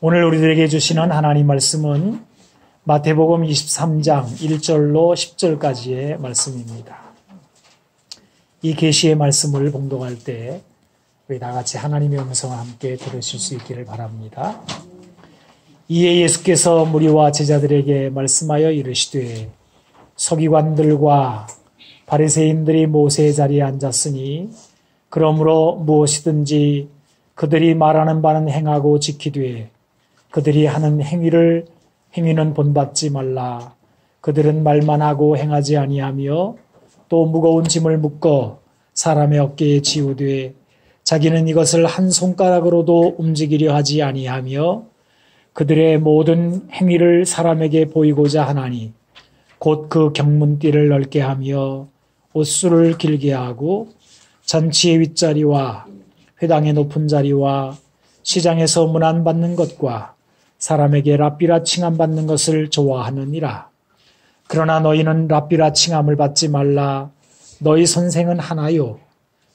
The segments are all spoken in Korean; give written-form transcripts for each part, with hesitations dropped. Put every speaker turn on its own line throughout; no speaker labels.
오늘 우리들에게 주시는 하나님 말씀은 마태복음 23장 1절로 10절까지의 말씀입니다. 이 계시의 말씀을 봉독할 때 우리 다 같이 하나님의 음성을 함께 들으실 수 있기를 바랍니다. 이에 예수께서 무리와 제자들에게 말씀하여 이르시되 서기관들과 바리새인들이 모세의 자리에 앉았으니 그러므로 무엇이든지 그들이 말하는 바는 행하고 지키되 그들이 하는 행위는 본받지 말라. 그들은 말만 하고 행하지 아니하며 또 무거운 짐을 묶어 사람의 어깨에 지우되 자기는 이것을 한 손가락으로도 움직이려 하지 아니하며 그들의 모든 행위를 사람에게 보이고자 하나니 곧 그 경문띠를 넓게 하며 옷수를 길게 하고 잔치의 윗자리와 회당의 높은 자리와 시장에서 문안받는 것과 사람에게 랍비라 칭함받는 것을 좋아하느니라. 그러나 너희는 랍비라 칭함을 받지 말라. 너희 선생은 하나요.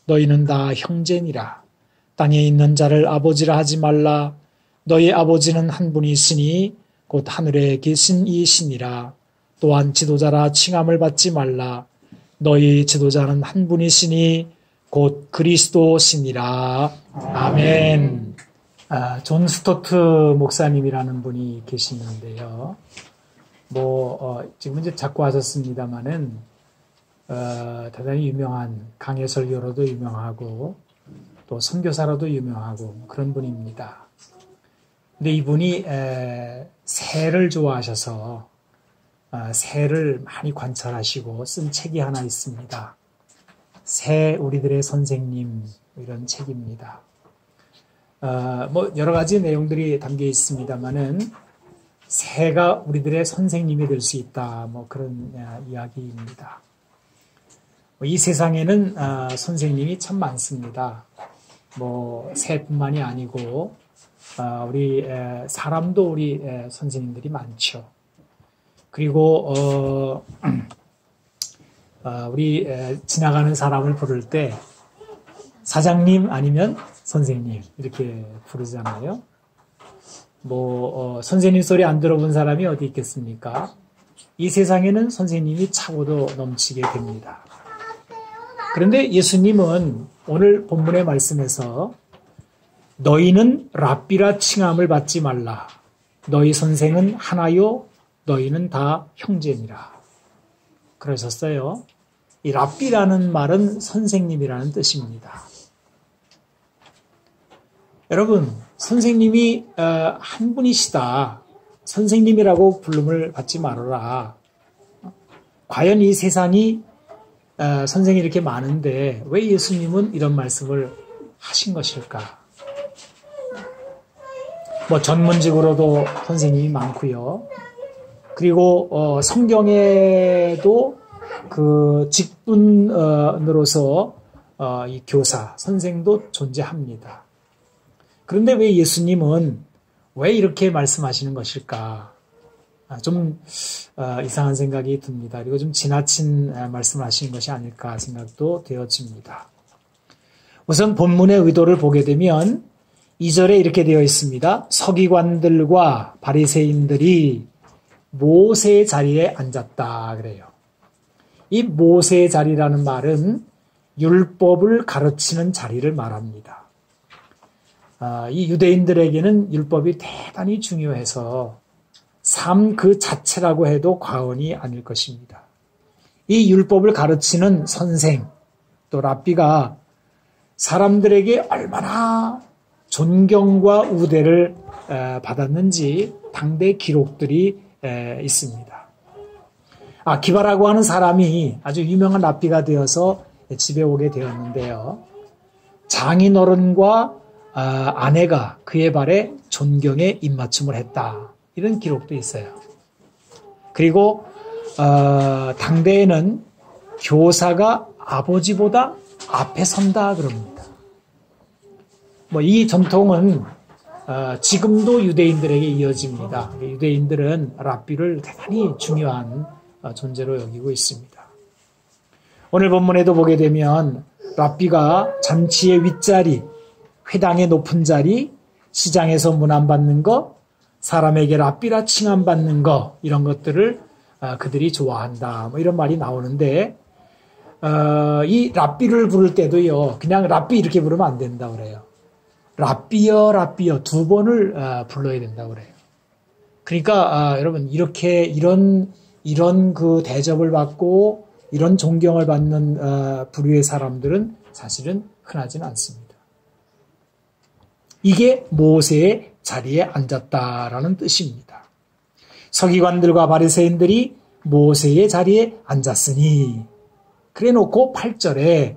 너희는 다 형제니라. 땅에 있는 자를 아버지라 하지 말라. 너희 아버지는 한 분이 있으니 곧 하늘에 계신 이시니라. 또한 지도자라 칭함을 받지 말라. 너희 지도자는 한 분이시니 곧 그리스도시니라. 아멘. 존 스토트 목사님이라는 분이 계시는데요. 지금 이제 자꾸 하셨습니다만은, 대단히 유명한 강해설교로도 유명하고, 또 선교사로도 유명하고, 그런 분입니다. 근데 이분이, 새를 좋아하셔서, 새를 많이 관찰하시고 쓴 책이 하나 있습니다. 새 우리들의 선생님, 이런 책입니다. 여러 가지 내용들이 담겨 있습니다만은, 새가 우리들의 선생님이 될 수 있다, 그런 이야기입니다. 이 세상에는, 선생님이 참 많습니다. 새뿐만이 아니고, 우리, 사람도 우리 선생님들이 많죠. 그리고, 우리 지나가는 사람을 부를 때, 사장님 아니면 선생님 이렇게 부르잖아요. 선생님 소리 안 들어본 사람이 어디 있겠습니까? 이 세상에는 선생님이 차고도 넘치게 됩니다. 그런데 예수님은 오늘 본문의 말씀에서 너희는 랍비라 칭함을 받지 말라. 너희 선생은 하나요. 너희는 다 형제니라. 그러셨어요. 이 랍비라는 말은 선생님이라는 뜻입니다. 여러분, 선생님이 한 분이시다. 선생님이라고 부름을 받지 말아라. 과연 이 세상이 선생이 이렇게 많은데 왜 예수님은 이런 말씀을 하신 것일까? 전문직으로도 선생님이 많고요. 그리고 성경에도 그 직분으로서 이 교사, 선생도 존재합니다. 그런데 왜 예수님은 왜 이렇게 말씀하시는 것일까? 좀 이상한 생각이 듭니다. 그리고 좀 지나친 말씀을 하시는 것이 아닐까 생각도 되어집니다. 우선 본문의 의도를 보게 되면 2절에 이렇게 되어 있습니다. 서기관들과 바리새인들이 모세의 자리에 앉았다 그래요. 이 모세의 자리라는 말은 율법을 가르치는 자리를 말합니다. 이 유대인들에게는 율법이 대단히 중요해서 삶 그 자체라고 해도 과언이 아닐 것입니다. 이 율법을 가르치는 선생, 또 랍비가 사람들에게 얼마나 존경과 우대를 받았는지 당대 기록들이 있습니다. 아키바라고 하는 사람이 아주 유명한 랍비가 되어서 집에 오게 되었는데요. 장인어른과 아내가 그의 발에 존경의 입맞춤을 했다. 이런 기록도 있어요. 그리고 당대에는 교사가 아버지보다 앞에 선다 그럽니다. 이 전통은 지금도 유대인들에게 이어집니다. 유대인들은 랍비를 대단히 중요한 존재로 여기고 있습니다. 오늘 본문에도 보게 되면 랍비가 잔치의 윗자리, 회당의 높은 자리, 시장에서 문안받는 거, 사람에게 랍비라 칭함받는 거, 이런 것들을 그들이 좋아한다. 뭐 이런 말이 나오는데, 이 랍비를 부를 때도요, 그냥 랍비 이렇게 부르면 안 된다 그래요. 랍비여, 랍비여 두 번을 불러야 된다 그래요. 그러니까 여러분 이런 그 대접을 받고 이런 존경을 받는 부류의 사람들은 사실은 흔하지는 않습니다. 이게 모세의 자리에 앉았다라는 뜻입니다. 서기관들과 바리새인들이 모세의 자리에 앉았으니, 그래 놓고 8절에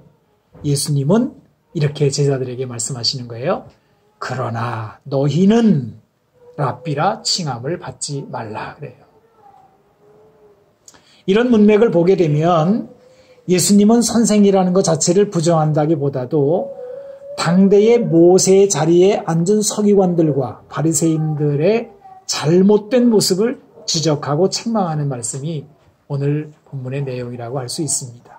예수님은 이렇게 제자들에게 말씀하시는 거예요. 그러나 너희는 랍비라 칭함을 받지 말라 그래요. 이런 문맥을 보게 되면 예수님은 선생이라는 것 자체를 부정한다기보다도 당대의 모세의 자리에 앉은 서기관들과 바리새인들의 잘못된 모습을 지적하고 책망하는 말씀이 오늘 본문의 내용이라고 할 수 있습니다.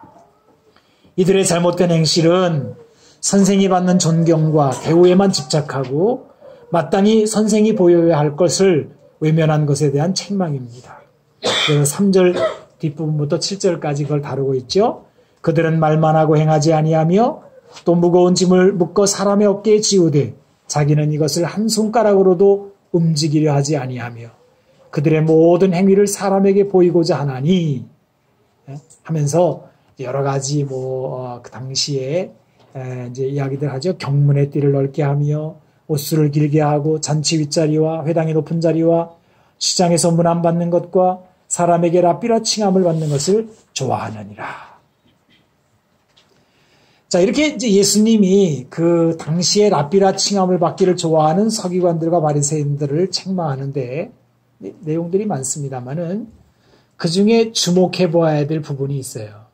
이들의 잘못된 행실은 선생이 받는 존경과 대우에만 집착하고 마땅히 선생이 보여야 할 것을 외면한 것에 대한 책망입니다. 그래서 3절 뒷부분부터 7절까지 그걸 다루고 있죠. 그들은 말만 하고 행하지 아니하며 또 무거운 짐을 묶어 사람의 어깨에 지우되 자기는 이것을 한 손가락으로도 움직이려 하지 아니하며 그들의 모든 행위를 사람에게 보이고자 하나니 하면서 여러 가지 그 당시에 이제 이야기들 하죠. 경문의 띠를 넓게 하며 옷수를 길게 하고 잔치 윗자리와 회당의 높은 자리와 시장에서 문안 받는 것과 사람에게 랍비라 칭함을 받는 것을 좋아하느니라. 자, 이렇게 이제 예수님이 그 당시에 랍비라 칭함을 받기를 좋아하는 서기관들과 바리새인들을 책망하는데 내용들이 많습니다만은 그 중에 주목해 보아야 될 부분이 있어요.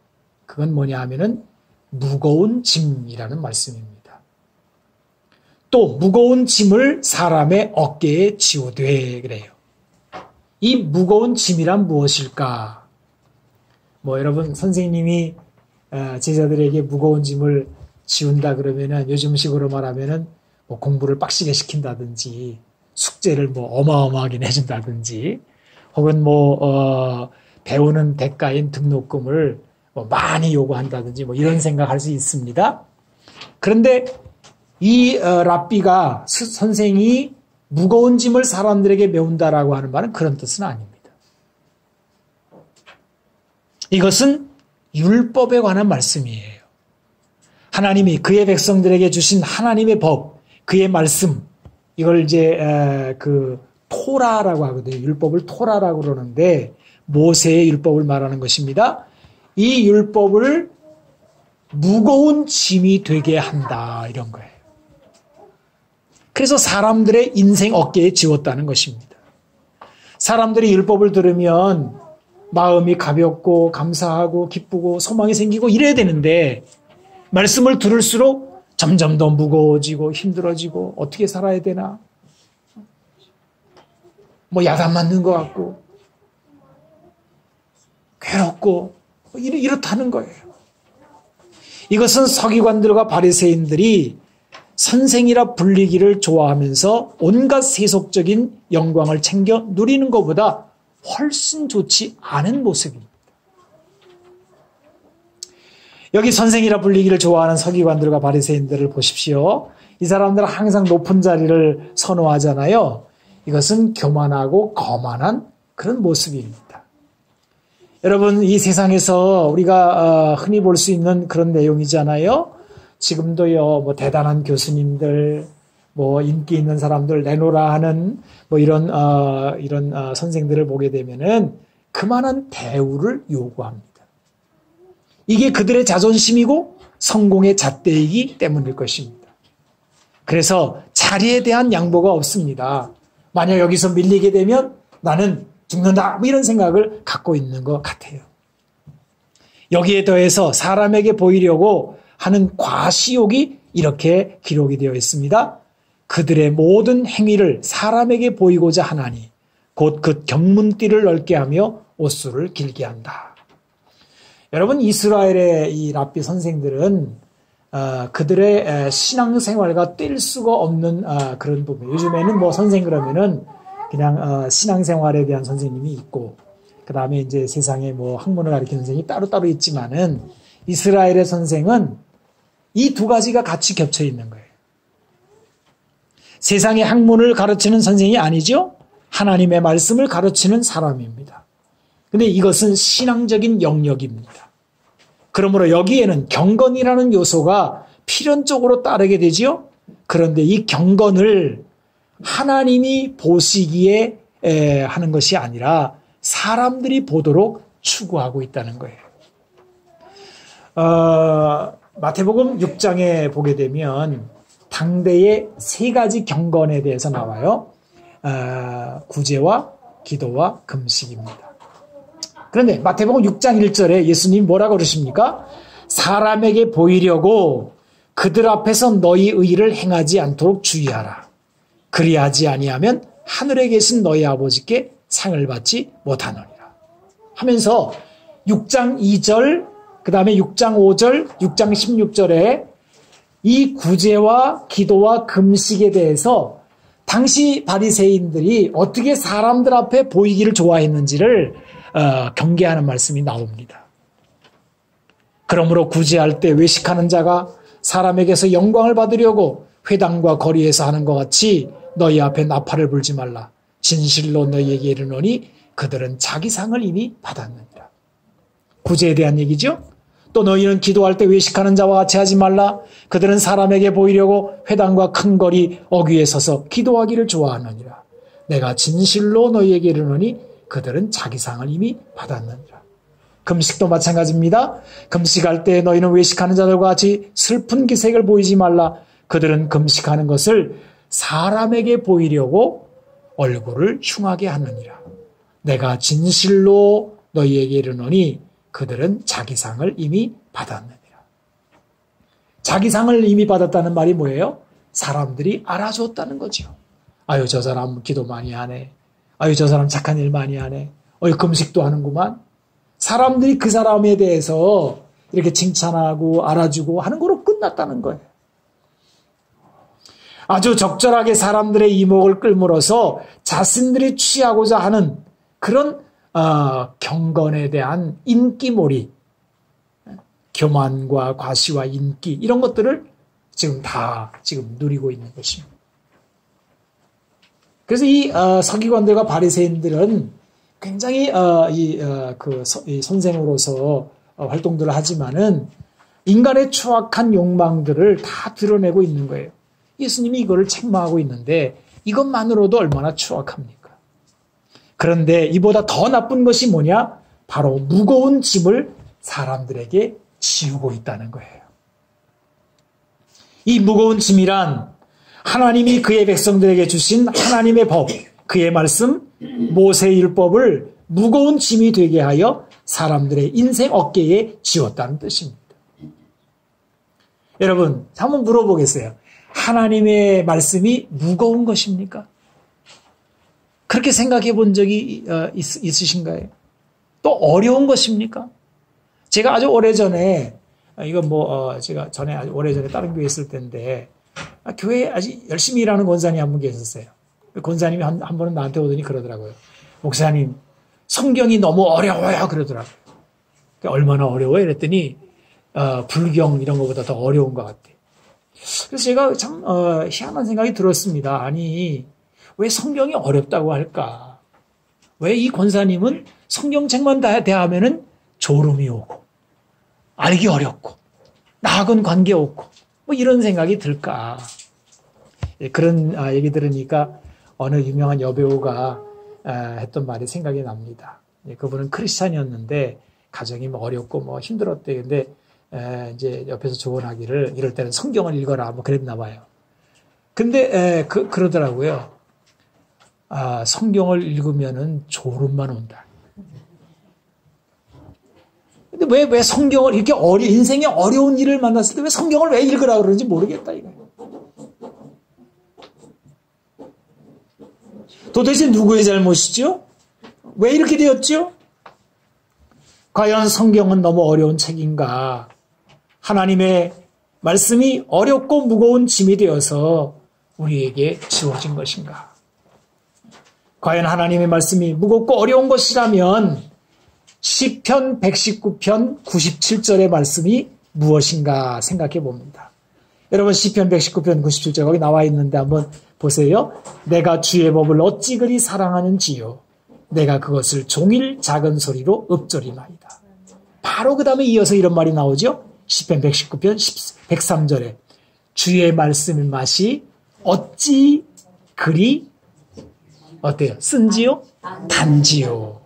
그건 뭐냐 하면은 무거운 짐이라는 말씀입니다. 또 무거운 짐을 사람의 어깨에 지우되 그래요. 이 무거운 짐이란 무엇일까? 여러분 선생님이 제자들에게 무거운 짐을 지운다 그러면은 요즘식으로 말하면은 공부를 빡시게 시킨다든지 숙제를 어마어마하게 내준다든지 혹은 배우는 대가인 등록금을 많이 요구한다든지 이런 생각할 수 있습니다. 그런데 이 랍비가 선생이 무거운 짐을 사람들에게 메운다라고 하는 말은 그런 뜻은 아닙니다. 이것은 율법에 관한 말씀이에요. 하나님이 그의 백성들에게 주신 하나님의 법, 그의 말씀, 이걸 이제 그 토라라고 하거든요. 율법을 토라라고 그러는데 모세의 율법을 말하는 것입니다. 이 율법을 무거운 짐이 되게 한다 이런 거예요. 그래서 사람들의 인생 어깨에 지웠다는 것입니다. 사람들이 율법을 들으면 마음이 가볍고 감사하고 기쁘고 소망이 생기고 이래야 되는데 말씀을 들을수록 점점 더 무거워지고 힘들어지고 어떻게 살아야 되나? 야단 맞는 것 같고 괴롭고 이렇다는 거예요. 이것은 서기관들과 바리새인들이 선생이라 불리기를 좋아하면서 온갖 세속적인 영광을 챙겨 누리는 것보다 훨씬 좋지 않은 모습입니다. 여기 선생이라 불리기를 좋아하는 서기관들과 바리새인들을 보십시오. 이 사람들은 항상 높은 자리를 선호하잖아요. 이것은 교만하고 거만한 그런 모습입니다. 여러분, 이 세상에서 우리가 흔히 볼 수 있는 그런 내용이잖아요. 지금도요, 대단한 교수님들, 인기 있는 사람들 내놓으라 하는 이런 선생들을 보게 되면은 그만한 대우를 요구합니다. 이게 그들의 자존심이고 성공의 잣대이기 때문일 것입니다. 그래서 자리에 대한 양보가 없습니다. 만약 여기서 밀리게 되면 나는 죽는다, 이런 생각을 갖고 있는 것 같아요. 여기에 더해서 사람에게 보이려고 하는 과시욕이 이렇게 기록이 되어 있습니다. 그들의 모든 행위를 사람에게 보이고자 하나니 곧 그 경문띠를 넓게 하며 옷수를 길게 한다. 여러분, 이스라엘의 이 랍비 선생들은 그들의 신앙생활과 뗄 수가 없는 그런 부분. 요즘에는 뭐 선생 그러면은 그냥 신앙생활에 대한 선생님이 있고, 그 다음에 이제 세상에 뭐 학문을 가르치는 선생님이 따로따로 있지만은 이스라엘의 선생은 이 두 가지가 같이 겹쳐 있는 거예요. 세상의 학문을 가르치는 선생이 아니죠. 하나님의 말씀을 가르치는 사람입니다. 근데 이것은 신앙적인 영역입니다. 그러므로 여기에는 경건이라는 요소가 필연적으로 따르게 되지요. 그런데 이 경건을 하나님이 보시기에 하는 것이 아니라 사람들이 보도록 추구하고 있다는 거예요. 마태복음 6장에 보게 되면 당대의 세 가지 경건에 대해서 나와요. 구제와 기도와 금식입니다. 그런데 마태복음 6장 1절에 예수님이 뭐라고 그러십니까? 사람에게 보이려고 그들 앞에서 너희 의를 행하지 않도록 주의하라. 그리하지 아니하면 하늘에 계신 너희 아버지께 상을 받지 못하느니라. 하면서 6장 2절, 그 다음에 6장 5절, 6장 16절에 이 구제와 기도와 금식에 대해서 당시 바리새인들이 어떻게 사람들 앞에 보이기를 좋아했는지를 경계하는 말씀이 나옵니다. 그러므로 구제할 때 외식하는 자가 사람에게서 영광을 받으려고 회당과 거리에서 하는 것 같이 너희 앞에 나팔을 불지 말라. 진실로 너희에게 이르노니 그들은 자기 상을 이미 받았느니라. 구제에 대한 얘기죠. 또 너희는 기도할 때 외식하는 자와 같이 하지 말라. 그들은 사람에게 보이려고 회당과 큰 거리 어귀에 서서 기도하기를 좋아하느니라. 내가 진실로 너희에게 이르노니 그들은 자기 상을 이미 받았느니라. 금식도 마찬가지입니다. 금식할 때 너희는 외식하는 자들과 같이 슬픈 기색을 보이지 말라. 그들은 금식하는 것을 사람에게 보이려고 얼굴을 흉하게 하느니라. 내가 진실로 너희에게 이르노니 그들은 자기 상을 이미 받았느니라. 자기 상을 이미 받았다는 말이 뭐예요? 사람들이 알아줬다는 거죠. 아유, 저 사람 기도 많이 하네. 아유, 저 사람 착한 일 많이 하네. 금식도 하는구만. 사람들이 그 사람에 대해서 이렇게 칭찬하고 알아주고 하는 거로 끝났다는 거예요. 아주 적절하게 사람들의 이목을 끌물어서 자신들이 취하고자 하는 그런 경건에 대한 인기몰이, 교만과 과시와 인기 이런 것들을 지금 누리고 있는 것입니다. 그래서 이 서기관들과 바리새인들은 굉장히 이 선생으로서 활동들을 하지만은 인간의 추악한 욕망들을 다 드러내고 있는 거예요. 예수님이 이거를 책망하고 있는데 이것만으로도 얼마나 추악합니까? 그런데 이보다 더 나쁜 것이 뭐냐? 바로 무거운 짐을 사람들에게 지우고 있다는 거예요. 이 무거운 짐이란 하나님이 그의 백성들에게 주신 하나님의 법, 그의 말씀, 모세의 율법을 무거운 짐이 되게 하여 사람들의 인생 어깨에 지웠다는 뜻입니다. 여러분, 한번 물어보겠어요. 하나님의 말씀이 무거운 것입니까? 그렇게 생각해 본 적이 있으신가요? 또 어려운 것입니까? 제가 아주 오래전에, 제가 아주 오래전에 다른 교회에 있을 때인데, 교회에 아주 열심히 일하는 권사님이 한 분 계셨어요. 권사님이 한 번은 나한테 오더니 그러더라고요. 목사님, 성경이 너무 어려워요. 그러더라고요. 얼마나 어려워요? 이랬더니, 불경 이런 것보다 더 어려운 것 같아요. 그래서 제가 참 희한한 생각이 들었습니다. 아니, 왜 성경이 어렵다고 할까? 왜 이 권사님은 성경책만 대하면은 졸음이 오고 알기 어렵고 나하고는 관계 없고 뭐 이런 생각이 들까? 그런 얘기 들으니까 어느 유명한 여배우가 했던 말이 생각이 납니다. 그분은 크리스찬이었는데 가정이 뭐 어렵고 뭐 힘들었대. 근데 이제 옆에서 조언하기를 이럴 때는 성경을 읽어라 뭐 그랬나 봐요. 근데 그러더라고요. 성경을 읽으면은 졸음만 온다. 근데 왜 성경을 이렇게 인생에 어려운 일을 만났을 때 왜 성경을 왜 읽으라 그러는지 모르겠다 이거예요. 도대체 누구의 잘못이죠? 왜 이렇게 되었죠? 과연 성경은 너무 어려운 책인가? 하나님의 말씀이 어렵고 무거운 짐이 되어서 우리에게 지워진 것인가? 과연 하나님의 말씀이 무겁고 어려운 것이라면 시편 119편 97절의 말씀이 무엇인가 생각해 봅니다. 여러분 시편 119편 97절 거기 나와 있는데 한번 보세요. 내가 주의 법을 어찌 그리 사랑하는지요. 내가 그것을 종일 작은 소리로 읊조리나이다. 바로 그 다음에 이어서 이런 말이 나오죠. 시편 119편 103절에 주의 말씀의 맛이 어찌 그리 어때요? 쓴지요? 단지요.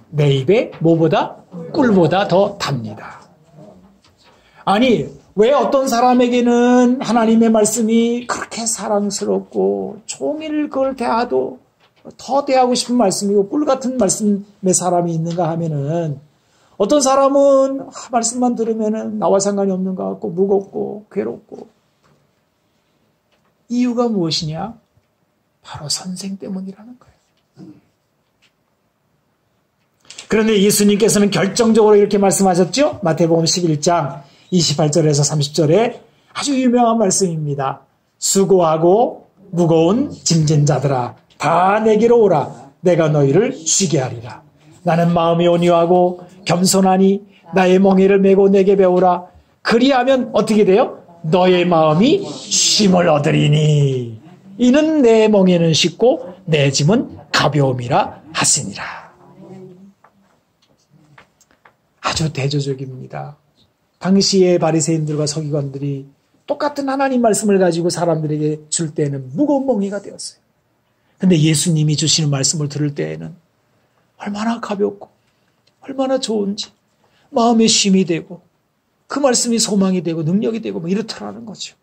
내 입에 뭐보다? 꿀보다 더 답니다. 아니 왜 어떤 사람에게는 하나님의 말씀이 그렇게 사랑스럽고 종일 그걸 대하도 더 대하고 싶은 말씀이고 꿀 같은 말씀의 사람이 있는가 하면은 어떤 사람은 말씀만 들으면은 나와 상관이 없는 것 같고 무겁고 괴롭고 이유가 무엇이냐? 바로 선생 때문이라는 거예요. 그런데 예수님께서는 결정적으로 이렇게 말씀하셨죠? 마태복음 11장 28절에서 30절에 아주 유명한 말씀입니다. 수고하고 무거운 짐진 자들아 다 내게로 오라. 내가 너희를 쉬게 하리라. 나는 마음이 온유하고 겸손하니 나의 멍에를 메고 내게 배우라. 그리하면 어떻게 돼요? 너의 마음이 쉼을 얻으리니 이는 내 멍에는 쉽고 내 짐은 가벼움이라 하시니라. 아주 대조적입니다. 당시의 바리새인들과 서기관들이 똑같은 하나님 말씀을 가지고 사람들에게 줄 때는 무거운 멍에가 되었어요. 근데 예수님이 주시는 말씀을 들을 때에는 얼마나 가볍고 얼마나 좋은지 마음의 쉼이 되고 그 말씀이 소망이 되고 능력이 되고 뭐 이렇더라는 거죠.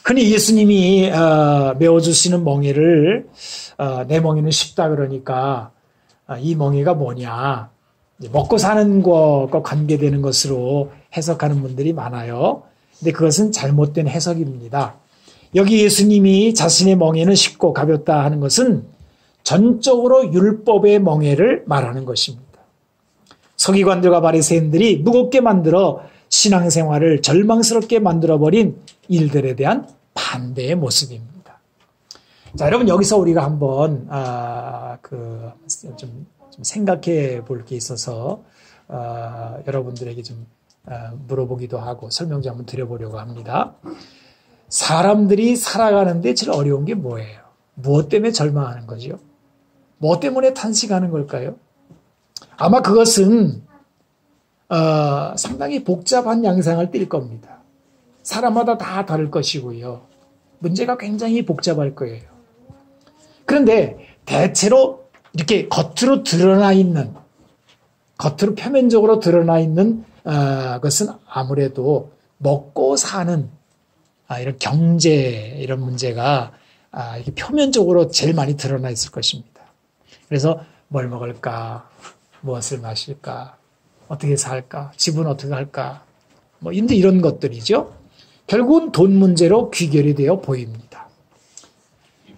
흔히 예수님이 메워주시는 멍에를 내 멍에는 쉽다 그러니까 이 멍에가 뭐냐 먹고 사는 것과 관계되는 것으로 해석하는 분들이 많아요. 근데 그것은 잘못된 해석입니다. 여기 예수님이 자신의 멍에는 쉽고 가볍다 하는 것은 전적으로 율법의 멍에를 말하는 것입니다. 서기관들과 바리새인들이 무겁게 만들어 신앙생활을 절망스럽게 만들어버린 일들에 대한 반대의 모습입니다. 자, 여러분 여기서 우리가 한번 좀 생각해 볼 게 있어서 여러분들에게 좀 물어보기도 하고 설명 좀 한번 드려보려고 합니다. 사람들이 살아가는데 제일 어려운 게 뭐예요? 무엇 때문에 절망하는 거죠? 뭐 때문에 탄식하는 걸까요? 아마 그것은 상당히 복잡한 양상을 띌 겁니다. 사람마다 다 다를 것이고요. 문제가 굉장히 복잡할 거예요. 그런데 대체로 이렇게 겉으로 드러나 있는, 겉으로 표면적으로 드러나 있는 것은 아무래도 먹고 사는 이런 경제 이런 문제가 이렇게 표면적으로 제일 많이 드러나 있을 것입니다. 그래서 뭘 먹을까, 무엇을 마실까, 어떻게 살까, 집은 어떻게 할까, 뭐 이런 것들이죠. 결국은 돈 문제로 귀결이 되어 보입니다.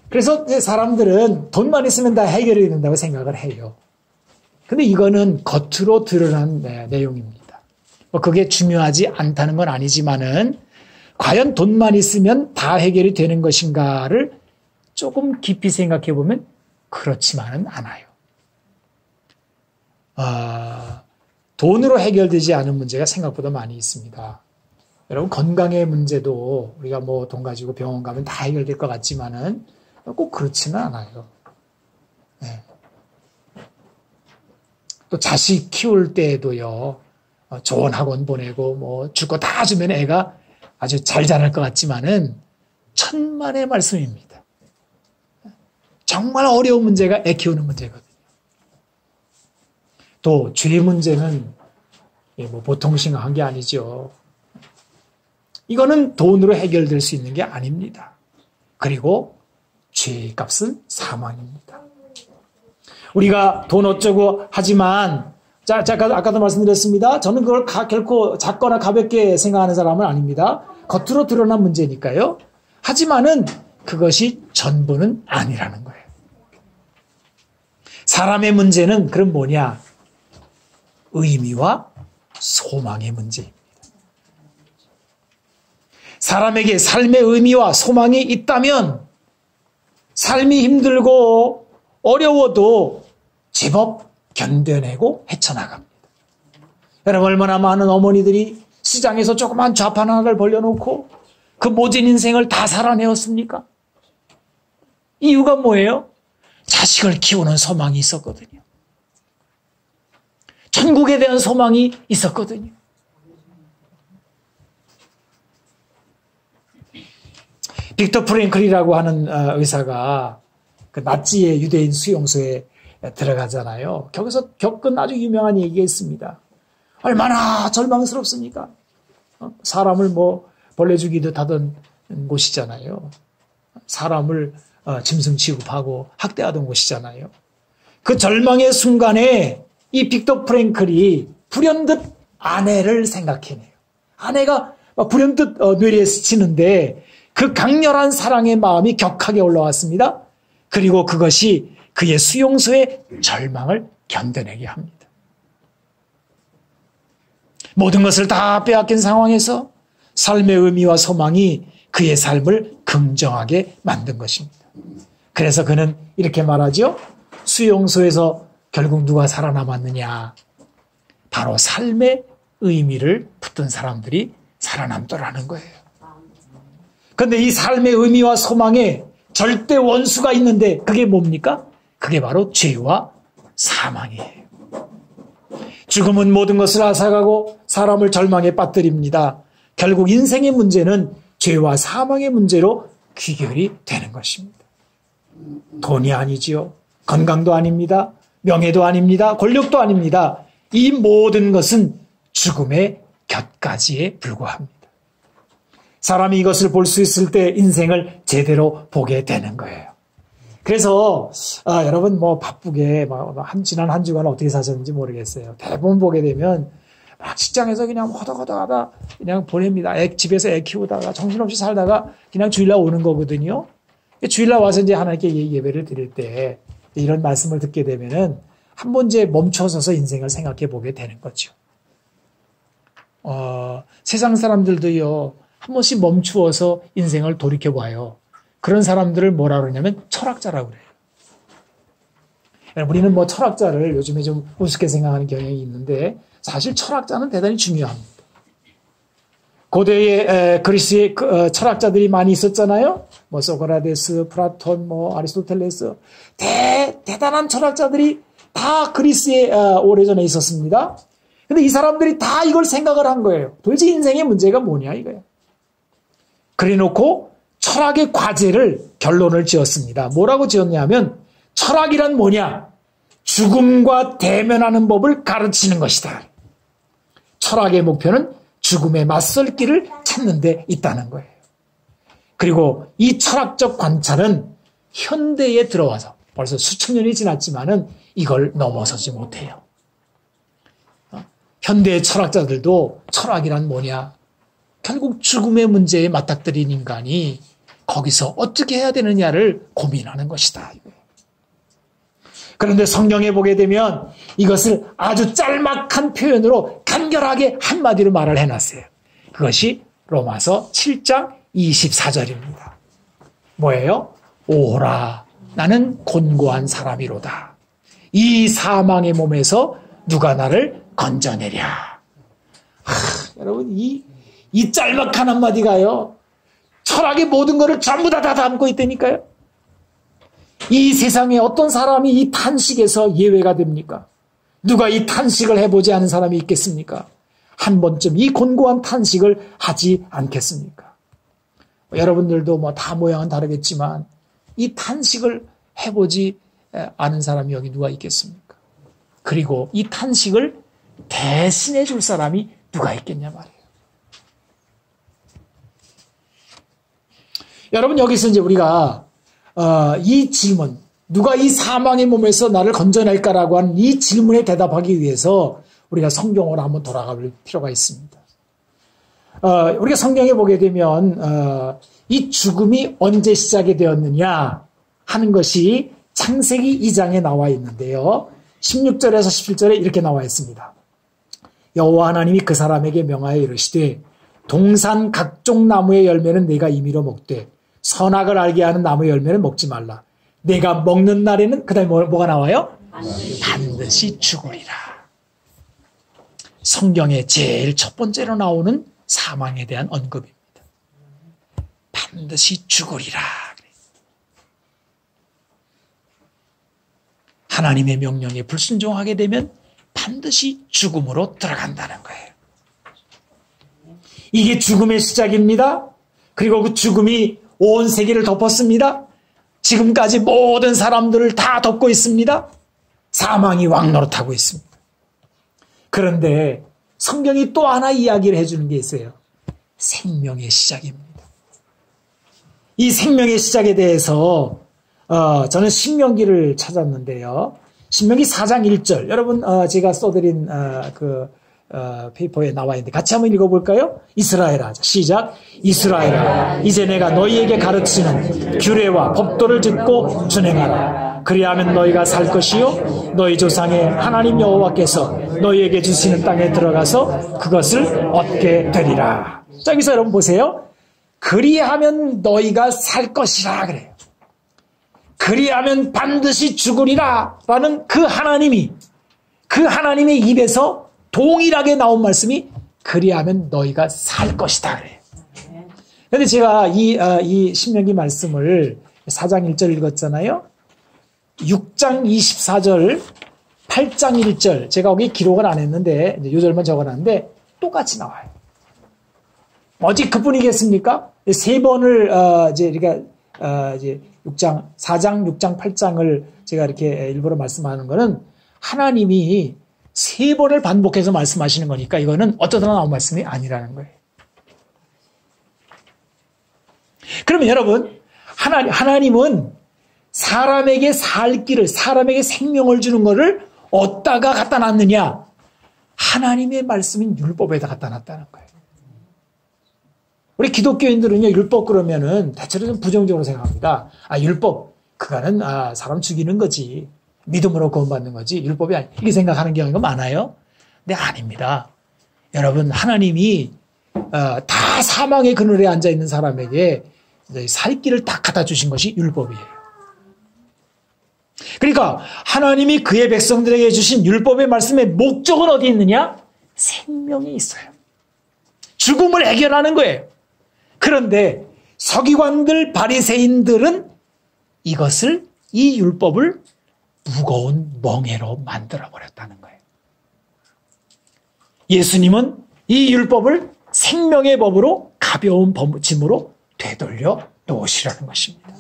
그래서 사람들은 돈만 있으면 다 해결이 된다고 생각을 해요. 근데 이거는 겉으로 드러난 내용입니다. 뭐 그게 중요하지 않다는 건 아니지만은 과연 돈만 있으면 다 해결이 되는 것인가를 조금 깊이 생각해 보면 그렇지만은 않아요. 돈으로 해결되지 않은 문제가 생각보다 많이 있습니다. 여러분 건강의 문제도 우리가 뭐 돈 가지고 병원 가면 다 해결될 것 같지만은 꼭 그렇지는 않아요. 네. 또 자식 키울 때에도요. 좋은 학원 보내고 뭐 줄 거 다 주면 애가 아주 잘 자랄 것 같지만은 천만의 말씀입니다. 정말 어려운 문제가 애 키우는 문제거든요. 또 죄 문제는 뭐 보통 심각한 게 아니죠. 이거는 돈으로 해결될 수 있는 게 아닙니다. 그리고 죄의 값은 사망입니다. 우리가 돈 어쩌고 하지만 아까도 말씀드렸습니다. 저는 그걸 결코 작거나 가볍게 생각하는 사람은 아닙니다. 겉으로 드러난 문제니까요. 하지만은 그것이 전부는 아니라는 거예요. 사람의 문제는 그럼 뭐냐? 의미와 소망의 문제입니다. 사람에게 삶의 의미와 소망이 있다면 삶이 힘들고 어려워도 제법 견뎌내고 헤쳐나갑니다. 여러분, 얼마나 많은 어머니들이 시장에서 조그만 좌판 하나를 벌려놓고 그 모진 인생을 다 살아내었습니까? 이유가 뭐예요? 자식을 키우는 소망이 있었거든요. 천국에 대한 소망이 있었거든요. 빅터 프랭클이라고 하는 의사가 그 나치의 유대인 수용소에 들어가잖아요. 거기서 겪은 아주 유명한 얘기가 있습니다. 얼마나 절망스럽습니까? 사람을 벌레 죽이듯 하던 곳이잖아요. 사람을 짐승 취급하고 학대하던 곳이잖아요. 그 절망의 순간에 이 빅터 프랭클이 불현듯 아내를 생각해내요. 아내가 불현듯 뇌리에 스치는데 그 강렬한 사랑의 마음이 격하게 올라왔습니다. 그리고 그것이 그의 수용소의 절망을 견뎌내게 합니다. 모든 것을 다 빼앗긴 상황에서 삶의 의미와 소망이 그의 삶을 긍정하게 만든 것입니다. 그래서 그는 이렇게 말하죠. 수용소에서 결국 누가 살아남았느냐? 바로 삶의 의미를 붙든 사람들이 살아남더라는 거예요. 그런데 이 삶의 의미와 소망에 절대 원수가 있는데 그게 뭡니까? 그게 바로 죄와 사망이에요. 죽음은 모든 것을 앗아가고 사람을 절망에 빠뜨립니다. 결국 인생의 문제는 죄와 사망의 문제로 귀결이 되는 것입니다. 돈이 아니지요. 건강도 아닙니다. 명예도 아닙니다. 권력도 아닙니다. 이 모든 것은 죽음의 곁가지에 불과합니다. 사람이 이것을 볼 수 있을 때 인생을 제대로 보게 되는 거예요. 그래서 여러분 바쁘게 지난 한 주간 어떻게 사셨는지 모르겠어요. 대부분 보게 되면 막 직장에서 그냥 허덕허덕하다 그냥 보냅니다. 집에서 애 키우다가 정신없이 살다가 그냥 주일날 오는 거거든요. 주일날 와서 이제 하나님께 예배를 드릴 때 이런 말씀을 듣게 되면은 한번 이제 멈춰서서 인생을 생각해 보게 되는 거죠. 세상 사람들도요, 한 번씩 멈추어서 인생을 돌이켜 봐요. 그런 사람들을 뭐라 그러냐면 철학자라고 그래요. 우리는 철학자를 요즘에 좀 우습게 생각하는 경향이 있는데 사실 철학자는 대단히 중요합니다. 고대에 그리스의 철학자들이 많이 있었잖아요. 소크라테스, 플라톤, 아리스토텔레스 대단한 철학자들이 다 그리스에 오래전에 있었습니다. 근데 이 사람들이 다 이걸 생각을 한 거예요. 도대체 인생의 문제가 뭐냐 이거예요. 그래 놓고 철학의 과제를 결론을 지었습니다. 뭐라고 지었냐면 철학이란 뭐냐? 죽음과 대면하는 법을 가르치는 것이다. 철학의 목표는 죽음에 맞설 길을 찾는 데 있다는 거예요. 그리고 이 철학적 관찰은 현대에 들어와서 벌써 수천 년이 지났지만은 이걸 넘어서지 못해요. 현대의 철학자들도 철학이란 뭐냐? 결국 죽음의 문제에 맞닥뜨린 인간이 거기서 어떻게 해야 되느냐를 고민하는 것이다. 그런데 성경에 보게 되면 이것을 아주 짤막한 표현으로 간결하게 한마디로 말을 해놨어요. 그것이 로마서 7장 24절입니다. 뭐예요? 오호라, 나는 곤고한 사람이로다. 이 사망의 몸에서 누가 나를 건져내랴. 여러분, 이 짤막한 한마디가요, 철학의 모든 것을 전부 다 담고 있다니까요. 이 세상에 어떤 사람이 이 탄식에서 예외가 됩니까? 누가 이 탄식을 해보지 않은 사람이 있겠습니까? 한 번쯤 이 곤고한 탄식을 하지 않겠습니까? 여러분들도 다 모양은 다르겠지만 이 탄식을 해보지 않은 사람이 여기 누가 있겠습니까? 그리고 이 탄식을 대신해 줄 사람이 누가 있겠냐 말이에요. 여러분, 여기서 이제 우리가 이 질문, 누가 이 사망의 몸에서 나를 건져낼까라고 하는 이 질문에 대답하기 위해서 우리가 성경으로 한번 돌아가 볼 필요가 있습니다. 우리가 성경에 보게 되면 이 죽음이 언제 시작이 되었느냐 하는 것이 창세기 2장에 나와 있는데요. 16절에서 17절에 이렇게 나와 있습니다. 여호와 하나님이 그 사람에게 명하여 이르시되 동산 각종 나무의 열매는 내가 임의로 먹되 선악을 알게 하는 나무의 열매는 먹지 말라. 내가 먹는 날에는 그 다음에 뭐가 나와요? 반드시 죽으리라. 성경에 제일 첫 번째로 나오는 사망에 대한 언급입니다. 반드시 죽으리라. 하나님의 명령에 불순종하게 되면 반드시 죽음으로 들어간다는 거예요. 이게 죽음의 시작입니다. 그리고 그 죽음이 온 세계를 덮었습니다. 지금까지 모든 사람들을 다 덮고 있습니다. 사망이 왕노릇하고 있습니다. 그런데 성경이 또 하나 이야기를 해주는 게 있어요. 생명의 시작입니다. 이 생명의 시작에 대해서 저는 신명기를 찾았는데요. 신명기 4장 1절. 여러분 제가 써드린 페이퍼에 나와 있는데 같이 한번 읽어볼까요? 이스라엘아. 시작. 이스라엘아. 이제 내가 너희에게 가르치는 규례와 법도를 듣고 준행하라. 그리하면 너희가 살 것이요 너희 조상의 하나님 여호와께서 너희에게 주시는 땅에 들어가서 그것을 얻게 되리라. 자, 여기서 여러분 보세요. 그리하면 너희가 살 것이라 그래요. 그리하면 반드시 죽으리라 라는 그 하나님의 입에서 동일하게 나온 말씀이 그리하면 너희가 살 것이다 그래요. 그런데 제가 이 신명기 말씀을 4장 1절 읽었잖아요. 6장 24절, 8장 1절 제가 거기 기록을 안 했는데 이 절만 적어놨는데 똑같이 나와요. 어디 그뿐이겠습니까? 세 번을 이제 4장, 6장, 8장을 제가 이렇게 일부러 말씀하는 거는 하나님이 세 번을 반복해서 말씀하시는 거니까 이거는 어쩌다 나온 말씀이 아니라는 거예요. 그러면 여러분, 하나님은 사람에게 살 길을, 사람에게 생명을 주는 것을 어디다가 갖다 놨느냐? 하나님의 말씀인 율법에다 갖다 놨다는 거예요. 우리 기독교인들은요, 율법 그러면은 대체로 좀 부정적으로 생각합니다. 율법, 그거는 사람 죽이는 거지. 믿음으로 구원받는 거지. 율법이 아니, 이렇게 생각하는 경우가 많아요. 근데 아닙니다. 여러분, 하나님이 다 사망의 그늘에 앉아 있는 사람에게 살 길을 딱 갖다 주신 것이 율법이에요. 그러니까 하나님이 그의 백성들에게 주신 율법의 말씀의 목적은 어디 있느냐? 생명이 있어요. 죽음을 해결하는 거예요. 그런데 서기관들, 바리새인들은 이 율법을 무거운 멍에로 만들어버렸다는 거예요. 예수님은 이 율법을 생명의 법으로 가벼운 짐으로 되돌려 놓으시라는 것입니다.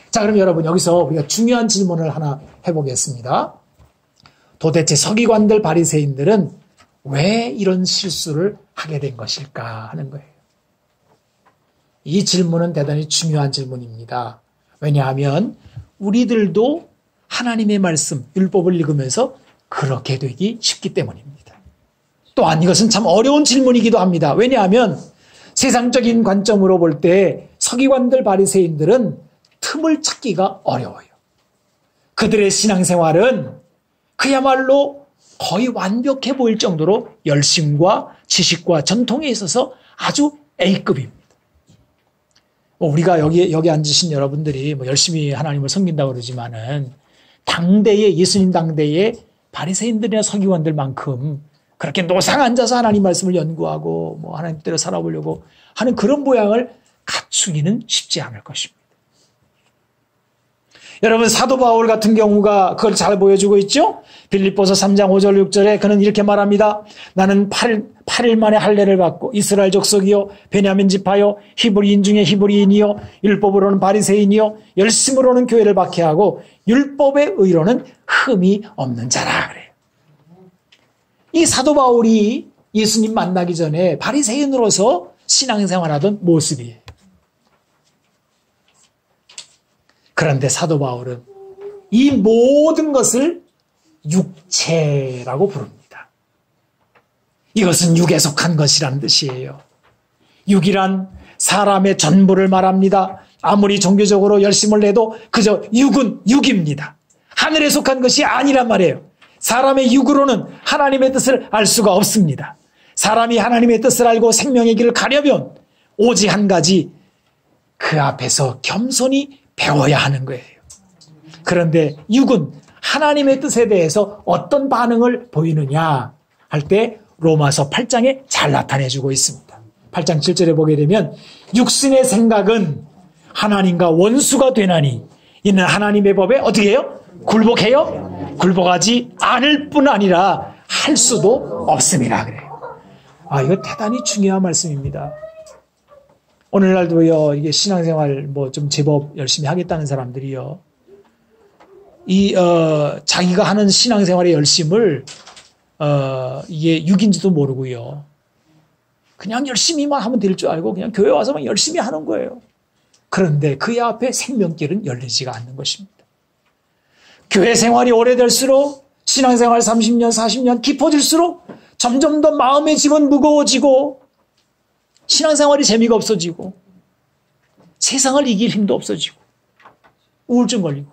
자, 그럼 여러분 여기서 우리가 중요한 질문을 하나 해보겠습니다. 도대체 서기관들, 바리새인들은 왜 이런 실수를 하게 된 것일까 하는 거예요. 이 질문은 대단히 중요한 질문입니다. 왜냐하면 우리들도 하나님의 말씀, 율법을 읽으면서 그렇게 되기 쉽기 때문입니다. 또한 이것은 참 어려운 질문이기도 합니다. 왜냐하면 세상적인 관점으로 볼 때 서기관들, 바리새인들은 틈을 찾기가 어려워요. 그들의 신앙생활은 그야말로 거의 완벽해 보일 정도로 열심과 지식과 전통에 있어서 아주 A급입니다. 우리가 여기 앉으신 여러분들이 열심히 하나님을 섬긴다고 그러지만은 예수님 당대의 바리새인들이나 서기관들만큼 그렇게 노상 앉아서 하나님 말씀을 연구하고 하나님 뜻대로 살아보려고 하는 그런 모양을 갖추기는 쉽지 않을 것입니다. 여러분, 사도 바울 같은 경우가 그걸 잘 보여주고 있죠? 빌립보서 3장 5절 6절에 그는 이렇게 말합니다. 나는 8일 만에 할례를 받고 이스라엘 족속이요 베냐민 지파요 히브리인 중에 히브리인이요 율법으로는 바리새인이요 열심으로는 교회를 박해하고 율법의 의로는 흠이 없는 자라 그래요. 이 사도 바울이 예수님 만나기 전에 바리새인으로서 신앙생활하던 모습이에요. 그런데 사도 바울은 이 모든 것을 육체라고 부릅니다. 이것은 육에 속한 것이라는 뜻이에요. 육이란 사람의 전부를 말합니다. 아무리 종교적으로 열심을 내도 그저 육은 육입니다. 하늘에 속한 것이 아니란 말이에요. 사람의 육으로는 하나님의 뜻을 알 수가 없습니다. 사람이 하나님의 뜻을 알고 생명의 길을 가려면 오직 한 가지, 그 앞에서 겸손히 배워야 하는 거예요. 그런데 육은 하나님의 뜻에 대해서 어떤 반응을 보이느냐 할 때 로마서 8장에 잘 나타내주고 있습니다. 8장 7절에 보게 되면 육신의 생각은 하나님과 원수가 되나니 이는 하나님의 법에 어떻게 해요? 굴복해요? 굴복하지 않을 뿐 아니라 할 수도 없습니다. 그래요. 이거 대단히 중요한 말씀입니다. 오늘날도요, 이게 신앙생활 좀 제법 열심히 하겠다는 사람들이요, 자기가 하는 신앙생활의 열심을, 이게 육인지도 모르고요, 그냥 열심히만 하면 될 줄 알고 그냥 교회 와서만 열심히 하는 거예요. 그런데 그의 앞에 생명길은 열리지가 않는 것입니다. 교회 생활이 오래될수록, 신앙생활 30년, 40년 깊어질수록 점점 더 마음의 짐은 무거워지고 신앙생활이 재미가 없어지고 세상을 이길 힘도 없어지고 우울증 걸리고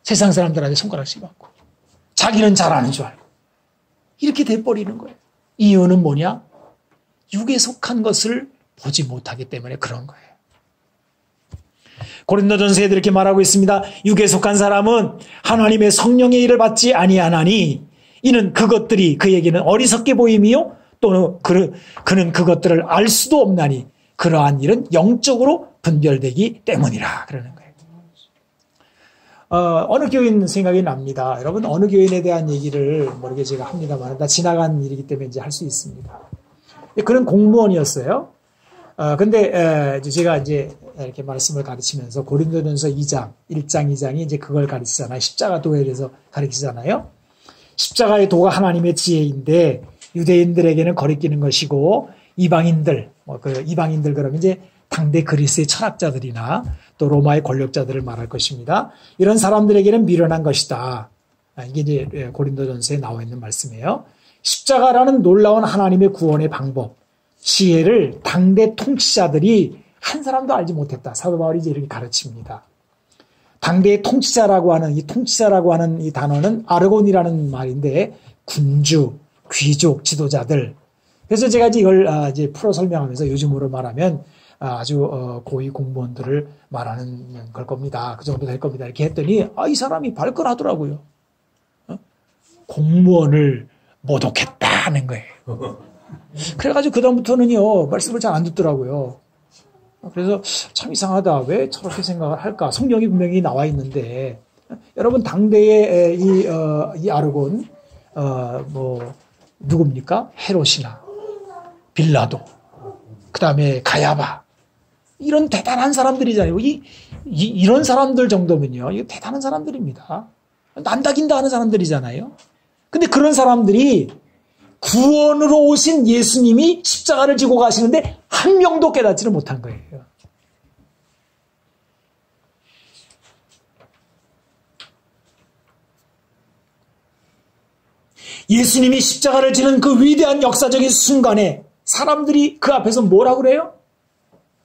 세상 사람들한테 손가락질 받고 자기는 잘하는 줄 알고 이렇게 돼버리는 거예요. 이유는 뭐냐? 육에 속한 것을 보지 못하기 때문에 그런 거예요. 고린도전서에 이렇게 말하고 있습니다. 육에 속한 사람은 하나님의 성령의 일을 받지 아니하나니 이는 그것들이 그에게는 어리석게 보임이요 또는 그는 그것들을 알 수도 없나니 그러한 일은 영적으로 분별되기 때문이라 그러는 거예요. 어느 교인 생각이 납니다. 여러분, 어느 교인에 대한 얘기를 모르게 제가 합니다만 다 지나간 일이기 때문에 이제 할 수 있습니다. 그런 공무원이었어요. 근데 제가 이제 이렇게 말씀을 가르치면서 고린도전서 2장, 1장, 2장이 이제 그걸 가르치잖아요. 십자가 도에 대해서 가르치잖아요. 십자가의 도가 하나님의 지혜인데 유대인들에게는 거리끼는 것이고 이방인들, 이방인들 그러면 이제 당대 그리스의 철학자들이나 또 로마의 권력자들을 말할 것입니다. 이런 사람들에게는 미련한 것이다. 이게 이제 고린도전서에 나와 있는 말씀이에요. 십자가라는 놀라운 하나님의 구원의 방법, 지혜를 당대 통치자들이 한 사람도 알지 못했다. 사도 바울이 이제 이렇게 가르칩니다. 당대의 통치자라고 하는 이 단어는 아르곤이라는 말인데 군주, 귀족, 지도자들. 그래서 제가 이걸 이제 풀어 설명하면서 요즘으로 말하면 아주 고위 공무원들을 말하는 걸 겁니다. 그 정도 될 겁니다. 이렇게 했더니 이 사람이 발끈하더라고요. 공무원을 모독했다는 거예요. 그래가지고 그다음부터는요 말씀을 잘 안 듣더라고요. 그래서 참 이상하다. 왜 저렇게 생각을 할까? 성경이 분명히 나와 있는데 여러분 당대의 이 아르곤 누굽니까? 헤롯이나 빌라도 그다음에 가야바 이런 대단한 사람들이잖아요. 이런 사람들 정도면요 이거 대단한 사람들입니다. 난다긴다 하는 사람들이잖아요. 근데 그런 사람들이 구원으로 오신 예수님이 십자가를 지고 가시는데 한 명도 깨닫지를 못한 거예요. 예수님이 십자가를 지는 그 위대한 역사적인 순간에 사람들이 그 앞에서 뭐라 그래요?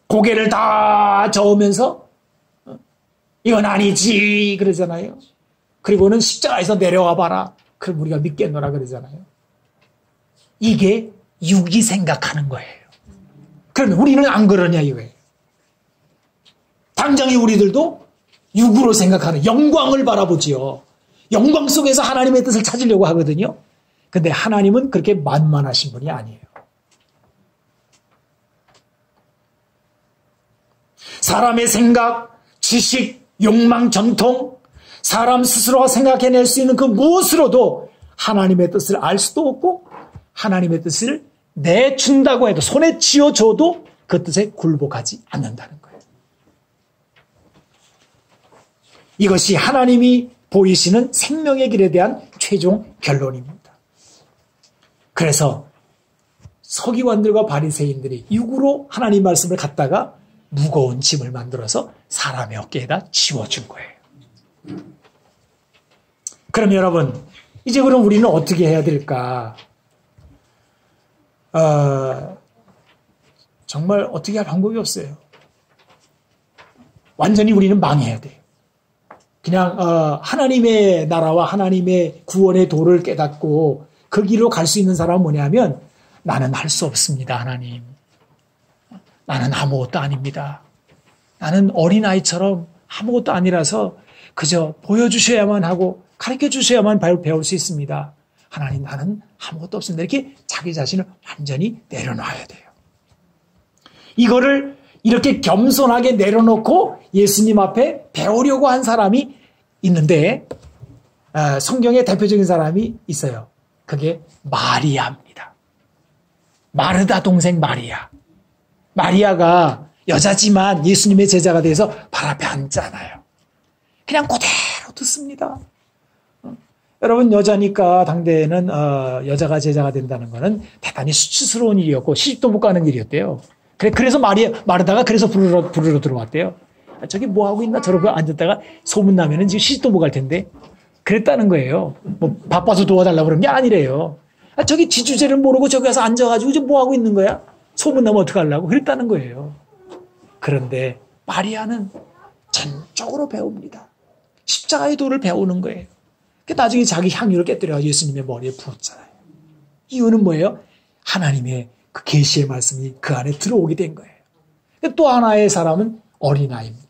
고개를 다 저으면서 이건 아니지 그러잖아요. 그리고는 십자가에서 내려와 봐라. 그럼 우리가 믿겠노라 그러잖아요. 이게 육이 생각하는 거예요. 그러면 우리는 안 그러냐 이거예요. 당장에 우리들도 육으로 생각하는 영광을 바라보지요. 영광 속에서 하나님의 뜻을 찾으려고 하거든요. 근데 하나님은 그렇게 만만하신 분이 아니에요. 사람의 생각, 지식, 욕망, 전통, 사람 스스로가 생각해낼 수 있는 그 무엇으로도 하나님의 뜻을 알 수도 없고 하나님의 뜻을 내준다고 해도 손에 쥐어줘도 그 뜻에 굴복하지 않는다는 거예요. 이것이 하나님이 보이시는 생명의 길에 대한 최종 결론입니다. 그래서 서기관들과 바리새인들이 육으로 하나님 말씀을 갖다가 무거운 짐을 만들어서 사람의 어깨에다 지워준 거예요. 그럼 여러분, 이제 그럼 우리는 어떻게 해야 될까? 정말 어떻게 할 방법이 없어요. 완전히 우리는 망해야 돼요. 그냥 하나님의 나라와 하나님의 구원의 도를 깨닫고 그 길로 갈 수 있는 사람은 뭐냐면 나는 할 수 없습니다, 하나님. 나는 아무것도 아닙니다. 나는 어린아이처럼 아무것도 아니라서 그저 보여주셔야만 하고 가르쳐 주셔야만 배울 수 있습니다. 하나님, 나는 아무것도 없습니다. 이렇게 자기 자신을 완전히 내려놔야 돼요. 이거를 이렇게 겸손하게 내려놓고 예수님 앞에 배우려고 한 사람이 있는데 성경에 대표적인 사람이 있어요. 그게 마리아입니다. 마르다 동생 마리아. 마리아가 여자지만 예수님의 제자가 돼서 발 앞에 앉잖아요. 그냥 그대로 듣습니다. 여러분, 여자니까 당대에는 여자가 제자가 된다는 것은 대단히 수치스러운 일이었고 시집도 못 가는 일이었대요. 그래서 마르다가 그래서 부르러 들어왔대요. 저기 뭐 하고 있나 저러고 앉았다가 소문 나면은 지금 시집도 못 갈 텐데 그랬다는 거예요. 뭐 바빠서 도와달라고 그런 게 아니래요. 저기 지주제를 모르고 저기 가서 앉아가지고 지금 뭐 하고 있는 거야? 소문 나면 어떡하려고 그랬다는 거예요. 그런데 마리아는 전적으로 배웁니다. 십자가의 도를 배우는 거예요. 나중에 자기 향유를 깨뜨려 예수님의 머리에 부었잖아요. 이유는 뭐예요? 하나님의 그 계시의 말씀이 그 안에 들어오게 된 거예요. 또 하나의 사람은 어린아이입니다.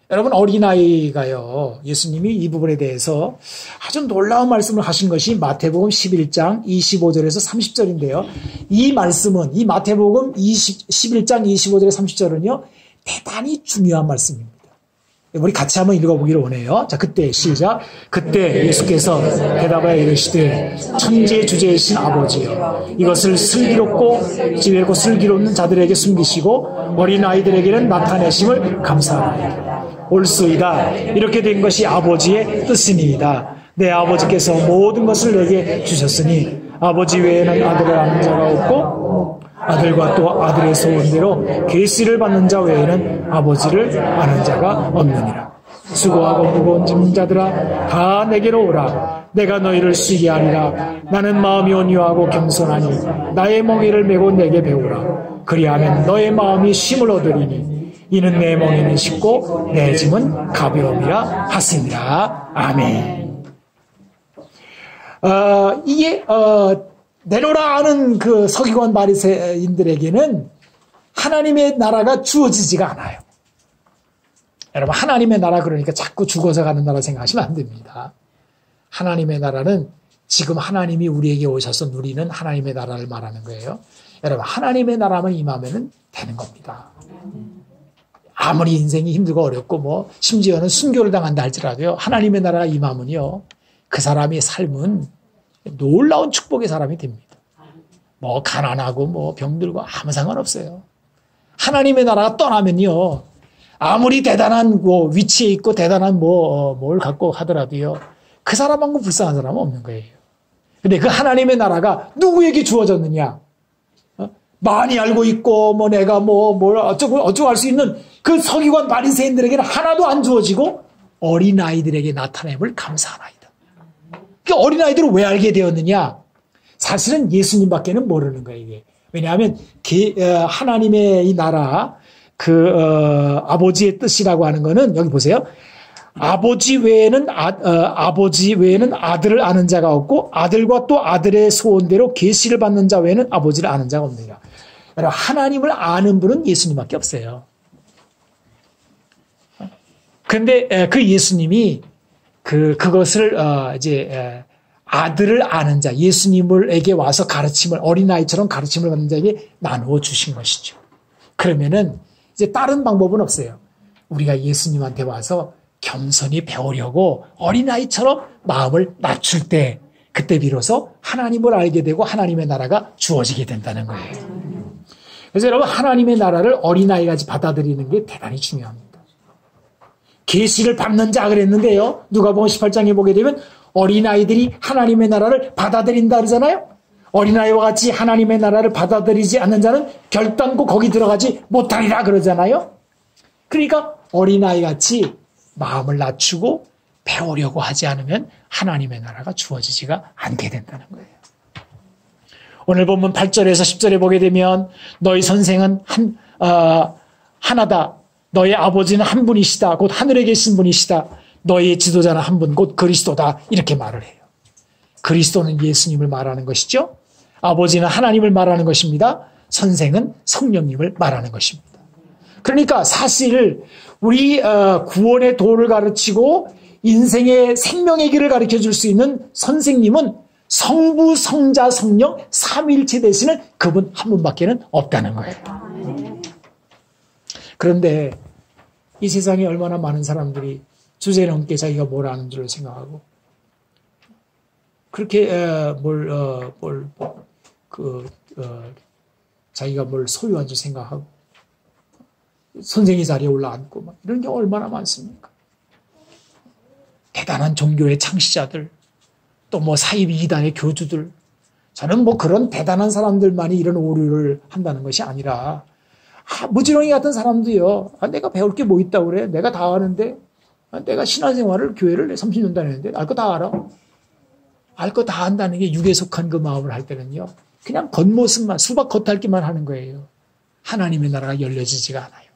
여러분, 어린아이가요, 예수님이 이 부분에 대해서 아주 놀라운 말씀을 하신 것이 마태복음 11장 25절에서 30절인데요. 이 말씀은, 이 마태복음 11장 25절에서 30절은요, 대단히 중요한 말씀입니다. 우리 같이 한번 읽어보기를 원해요. 자, 그때 시작. 그때 예수께서 대답하여 이르시되 천지의 주제이신 아버지여, 이것을 슬기롭고 지혜롭고 슬기롭는 자들에게 숨기시고 어린아이들에게는 나타내심을 감사하나이다. 옳소이다. 이렇게 된 것이 아버지의 뜻이니이다. 내 아버지께서 모든 것을 내게 주셨으니 아버지 외에는 아들을 아는 자가 없고 아들과 또 아들의 소원대로 계시를 받는 자 외에는 아버지를 아는 자가 없느니라. 수고하고 무거운 짐진 자들아 다 내게로 오라. 내가 너희를 쉬게 하리라. 나는 마음이 온유하고 겸손하니 나의 멍에를 메고 내게 배우라. 그리하면 너의 마음이 쉼을 얻으리니 이는 내 멍에는 쉽고 내 짐은 가벼움이라 하시니라. 아멘. 이게 내놓으라 하는 그 서기관 바리새인들에게는 하나님의 나라가 주어지지가 않아요. 여러분, 하나님의 나라 그러니까 자꾸 죽어서 가는 나라 생각하시면 안 됩니다. 하나님의 나라는 지금 하나님이 우리에게 오셔서 누리는 하나님의 나라를 말하는 거예요. 여러분, 하나님의 나라만 임하면 되는 겁니다. 아무리 인생이 힘들고 어렵고 뭐 심지어는 순교를 당한다 할지라도요, 하나님의 나라가 임하면요, 그 사람의 삶은 놀라운 축복의 사람이 됩니다. 뭐 가난하고 뭐 병들고 아무 상관없어요. 하나님의 나라가 떠나면요, 아무리 대단한 뭐 위치에 있고 대단한 뭘 갖고 하더라도요, 그 사람만큼 불쌍한 사람은 없는 거예요. 근데 그 하나님의 나라가 누구에게 주어졌느냐? 많이 알고 있고 뭐 내가 뭘 어쩌고 할 수 있는 그 서기관 바리새인들에게는 하나도 안 주어지고 어린아이들에게 나타냄을 감사하나이다. 그 어린아이들은 왜 알게 되었느냐? 사실은 예수님밖에는 모르는 거예요, 이게. 왜냐하면 하나님의 이 나라, 아버지의 뜻이라고 하는 거는 여기 보세요. 아버지 외에는 아들을 아는 자가 없고 아들과 또 아들의 소원대로 계시를 받는 자 외에는 아버지를 아는 자가 없느니라. 여러분, 하나님을 아는 분은 예수님밖에 없어요. 그런데 그 예수님이 그것을 이제 아들을 아는 자, 예수님에게 와서 가르침을, 어린아이처럼 가르침을 받는 자에게 나누어 주신 것이죠. 그러면은 이제 다른 방법은 없어요. 우리가 예수님한테 와서 겸손히 배우려고 어린아이처럼 마음을 낮출 때, 그때 비로소 하나님을 알게 되고 하나님의 나라가 주어지게 된다는 거예요. 그래서 여러분, 하나님의 나라를 어린아이같이 받아들이는 게 대단히 중요합니다. 계시를 받는 자 그랬는데요, 누가복음 18장에 보게 되면 어린아이들이 하나님의 나라를 받아들인다 그러잖아요. 어린아이와 같이 하나님의 나라를 받아들이지 않는 자는 결단코 거기 들어가지 못하리라 그러잖아요. 그러니까 어린아이같이 마음을 낮추고 배우려고 하지 않으면 하나님의 나라가 주어지지가 않게 된다는 거예요. 오늘 본문 8절에서 10절에 보게 되면 너희 선생은 하나다. 너희 아버지는 한 분이시다. 곧 하늘에 계신 분이시다. 너희의 지도자는 한 분, 곧 그리스도다. 이렇게 말을 해요. 그리스도는 예수님을 말하는 것이죠. 아버지는 하나님을 말하는 것입니다. 선생은 성령님을 말하는 것입니다. 그러니까 사실 우리 구원의 도를 가르치고 인생의 생명의 길을 가르쳐줄 수 있는 선생님은 성부, 성자, 성령 삼위일체 되시는 그분 한 분밖에는 없다는 거예요. 그런데 이 세상에 얼마나 많은 사람들이 주제넘게 자기가 뭘 아는 줄 생각하고 그렇게 자기가 뭘 소유한 줄 생각하고 선생의 자리에 올라앉고 막 이런 게 얼마나 많습니까? 대단한 종교의 창시자들, 또 뭐 사이비 이단의 교주들, 저는 뭐 그런 대단한 사람들만이 이런 오류를 한다는 것이 아니라 무지렁이 같은 사람도요. 내가 배울 게 뭐 있다고 그래? 내가 다 아는데 내가 신앙생활을 교회를 30년 다녔는데 알 거 다 알아? 알 거 다 안다는 게 육에 속한 그 마음을 할 때는요. 그냥 겉모습만 수박 겉핥기만 하는 거예요. 하나님의 나라가 열려지지가 않아요.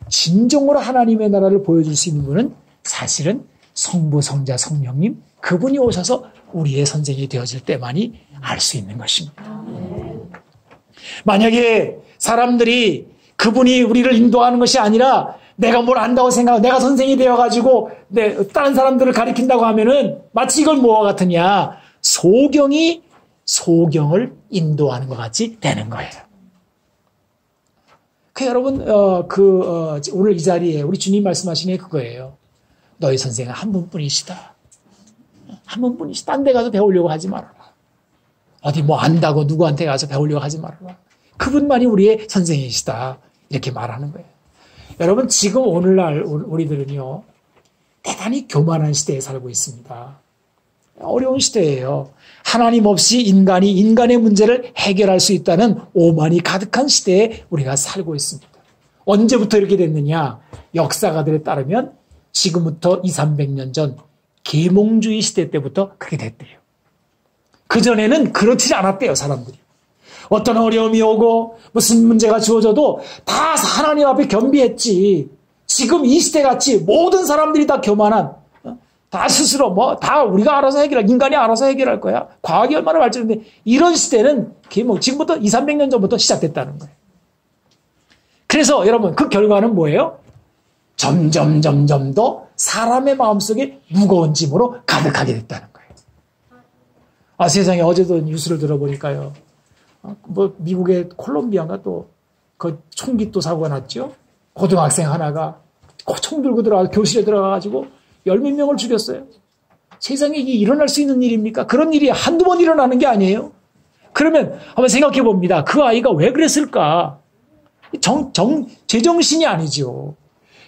진정으로 하나님의 나라를 보여줄 수 있는 분은 사실은 성부, 성자, 성령님 그분이 오셔서 우리의 선생이 되어질 때만이 알 수 있는 것입니다. 만약에 사람들이 그분이 우리를 인도하는 것이 아니라 내가 뭘 안다고 생각하고 내가 선생이 되어가지고 다른 사람들을 가리킨다고 하면은 마치 이걸 뭐와 같으냐. 소경이 소경을 인도하는 것 같이 되는 거예요. 여러분, 오늘 이 자리에 우리 주님 말씀하신 게 그거예요. 너희 선생은 한 분뿐이시다. 한 분뿐이시다. 딴 데 가서 배우려고 하지 말아라. 어디 뭐 안다고 누구한테 가서 배우려고 하지 말아라. 그분만이 우리의 선생이시다. 이렇게 말하는 거예요. 여러분, 지금 오늘날 우리들은요, 대단히 교만한 시대에 살고 있습니다. 어려운 시대예요. 하나님 없이 인간이 인간의 문제를 해결할 수 있다는 오만이 가득한 시대에 우리가 살고 있습니다. 언제부터 이렇게 됐느냐? 역사가들에 따르면 지금부터 200~300년 전 계몽주의 시대 때부터 그렇게 됐대요. 그전에는 그렇지 않았대요, 사람들이. 어떤 어려움이 오고 무슨 문제가 주어져도 다 하나님 앞에 겸비했지. 지금 이 시대같이 모든 사람들이 다 교만한, 다 스스로 다 우리가 알아서 인간이 알아서 해결할 거야. 과학이 얼마나 발전했는데 이런 시대는 지금부터 200~300년 전부터 시작됐다는 거예요. 그래서 여러분 그 결과는 뭐예요? 점점 더 사람의 마음속에 무거운 짐으로 가득하게 됐다는 거예요. 세상에 어제도 뉴스를 들어보니까요. 미국의 콜롬비아가 또 그 총기 또 사고가 났죠. 고등학생 하나가 총 들고 들어가 교실에 들어가가지고 10몇 명을 죽였어요. 세상에 이게 일어날 수 있는 일입니까? 그런 일이 한두 번 일어나는 게 아니에요. 그러면 한번 생각해 봅니다. 그 아이가 왜 그랬을까? 제정신이 아니죠.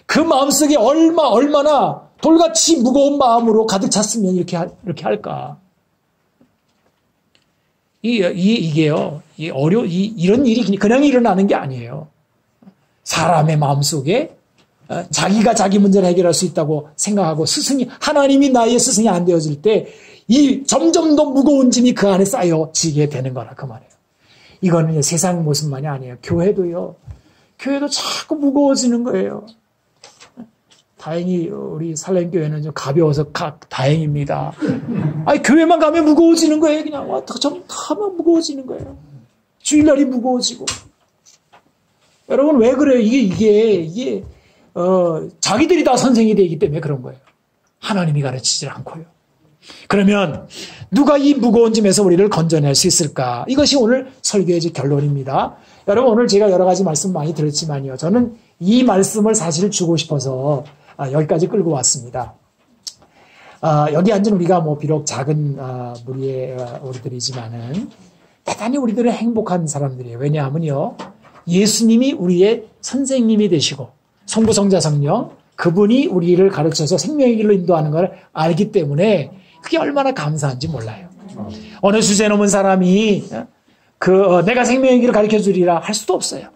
그 마음속에 얼마나 돌같이 무거운 마음으로 가득 찼으면 이렇게 할까? 이게요. 이런 일이 그냥 일어나는 게 아니에요. 사람의 마음속에 자기가 자기 문제를 해결할 수 있다고 생각하고 하나님이 나의 스승이 안 되어질 때 이 점점 더 무거운 짐이 그 안에 쌓여지게 되는 거라 그 말이에요. 이거는 세상 모습만이 아니에요. 교회도 자꾸 무거워지는 거예요. 다행히 우리 살렘교회는 좀 가벼워서 다행입니다. 교회만 가면 무거워지는 거예요. 그냥 좀 하면 무거워지는 거예요. 주일날이 무거워지고. 여러분 왜 그래요? 이게 자기들이 다 선생이 되기 때문에 그런 거예요. 하나님이 가르치질 않고요. 그러면 누가 이 무거운 짐에서 우리를 건져낼 수 있을까? 이것이 오늘 설교의 결론입니다. 여러분 오늘 제가 여러 가지 말씀 많이 들었지만요. 저는 이 말씀을 사실 주고 싶어서 여기까지 끌고 왔습니다. 여기 앉은 우리가 비록 작은 무리의 우리들이지만은 대단히 우리들은 행복한 사람들이에요. 왜냐하면요. 예수님이 우리의 선생님이 되시고 성부, 성자, 성령 그분이 우리를 가르쳐서 생명의 길로 인도하는 걸 알기 때문에 그게 얼마나 감사한지 몰라요. 어느 주제 넘은 사람이 내가 생명의 길을 가르쳐 주리라 할 수도 없어요.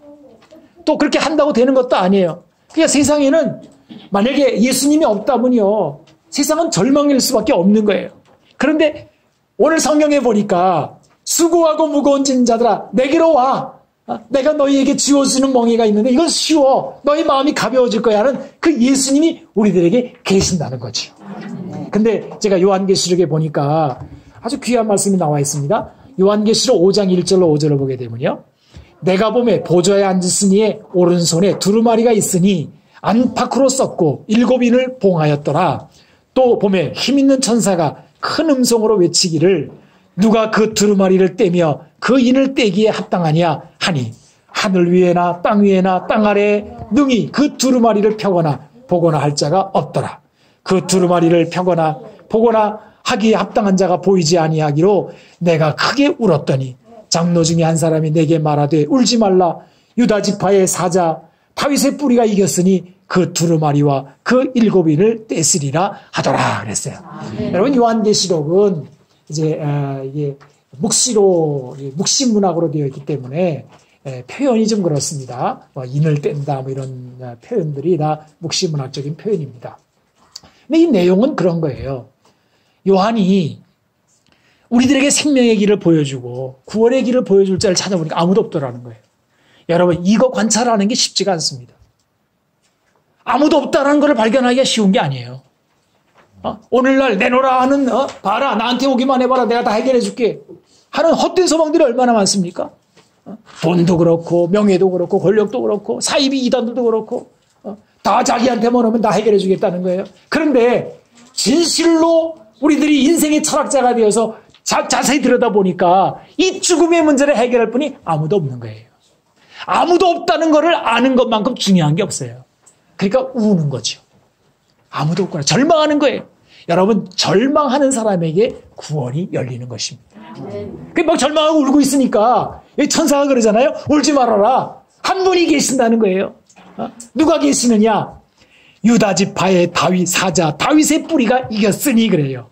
또 그렇게 한다고 되는 것도 아니에요. 그러니까 세상에는 만약에 예수님이 없다면요. 세상은 절망일 수밖에 없는 거예요. 그런데 오늘 성경에 보니까 수고하고 무거운 짐 자들아 내게로 와. 내가 너희에게 지워주는 멍에가 있는데 이건 쉬워. 너희 마음이 가벼워질 거야 하는 그 예수님이 우리들에게 계신다는 거죠. 근데 제가 요한계시록에 보니까 아주 귀한 말씀이 나와 있습니다. 요한계시록 5장 1절로 5절을 보게 되면요. 내가 보매 보좌에 앉으시니의 오른손에 두루마리가 있으니 안팎으로 썼고 7인을 봉하였더라. 또 보매 힘있는 천사가 큰 음성으로 외치기를 누가 그 두루마리를 떼며 그 인을 떼기에 합당하냐 하니 하늘 위에나 땅 위에나 땅 아래에 능히 그 두루마리를 펴거나 보거나 할 자가 없더라. 그 두루마리를 펴거나 보거나 하기에 합당한 자가 보이지 아니하기로 내가 크게 울었더니 장로 중에 한 사람이 내게 말하되 울지 말라. 유다 지파의 사자 다윗의 뿌리가 이겼으니 그 두루마리와 그 7인을 떼으리라 하더라 그랬어요. 여러분 요한계시록은 이제 이게 묵시 문학으로 되어 있기 때문에 표현이 좀 그렇습니다. 인을 뗀다 뭐 이런 표현들이 다 묵시 문학적인 표현입니다. 근데 이 내용은 그런 거예요. 요한이 우리들에게 생명의 길을 보여주고 구원의 길을 보여줄 자를 찾아보니까 아무도 없더라는 거예요. 여러분 이거 관찰하는 게 쉽지가 않습니다. 아무도 없다는 걸 발견하기가 쉬운 게 아니에요. 오늘날 내놓으라 하는 봐라 나한테 오기만 해봐라 내가 다 해결해 줄게 하는 헛된 소망들이 얼마나 많습니까? 돈도 그렇고 명예도 그렇고 권력도 그렇고 사이비 이단들도 그렇고 다 자기한테만 오면 다 해결해 주겠다는 거예요. 그런데 진실로 우리들이 인생의 철학자가 되어서 자세히 들여다보니까 이 죽음의 문제를 해결할 분이 아무도 없는 거예요. 아무도 없다는 것을 아는 것만큼 중요한 게 없어요. 그러니까 우는 거죠. 아무도 없구나. 절망하는 거예요. 여러분 절망하는 사람에게 구원이 열리는 것입니다. 막 절망하고 울고 있으니까 천사가 그러잖아요. 울지 말아라. 한 분이 계신다는 거예요. 누가 계시느냐? 유다 지파의 다윗 사자 다윗의 뿌리가 이겼으니 그래요.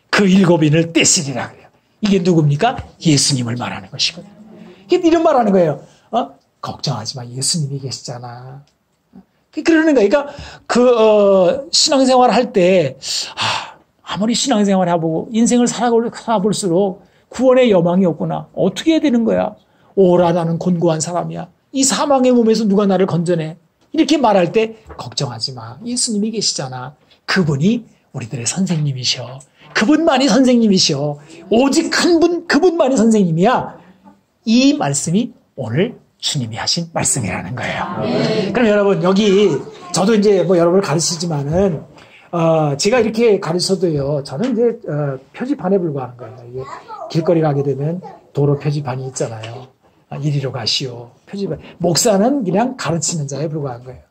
그 7인을 떼시리라 그래요. 이게 누굽니까? 예수님을 말하는 것이거든요. 이런 말하는 거예요. 걱정하지 마. 예수님이 계시잖아. 그러는 거예요. 그러니까 신앙생활 할 때 아무리 신앙생활 해보고 인생을 살아볼수록 구원의 여망이 없구나. 어떻게 해야 되는 거야? 오라 나는 곤고한 사람이야. 이 사망의 몸에서 누가 나를 건져내? 이렇게 말할 때 걱정하지 마. 예수님이 계시잖아. 그분이 우리들의 선생님이셔. 그분만이 선생님이셔. 오직 한 분 그분만이 선생님이야. 이 말씀이 오늘 주님이 하신 말씀이라는 거예요. 그럼 여러분 여기 저도 이제 뭐 여러분을 가르치지만은 제가 이렇게 가르쳐도요. 저는 이제 표지판에 불과한 거예요. 이게 길거리 가게 되면 도로 표지판이 있잖아요. 이리로 가시오. 표지판. 목사는 그냥 가르치는 자에 불과한 거예요.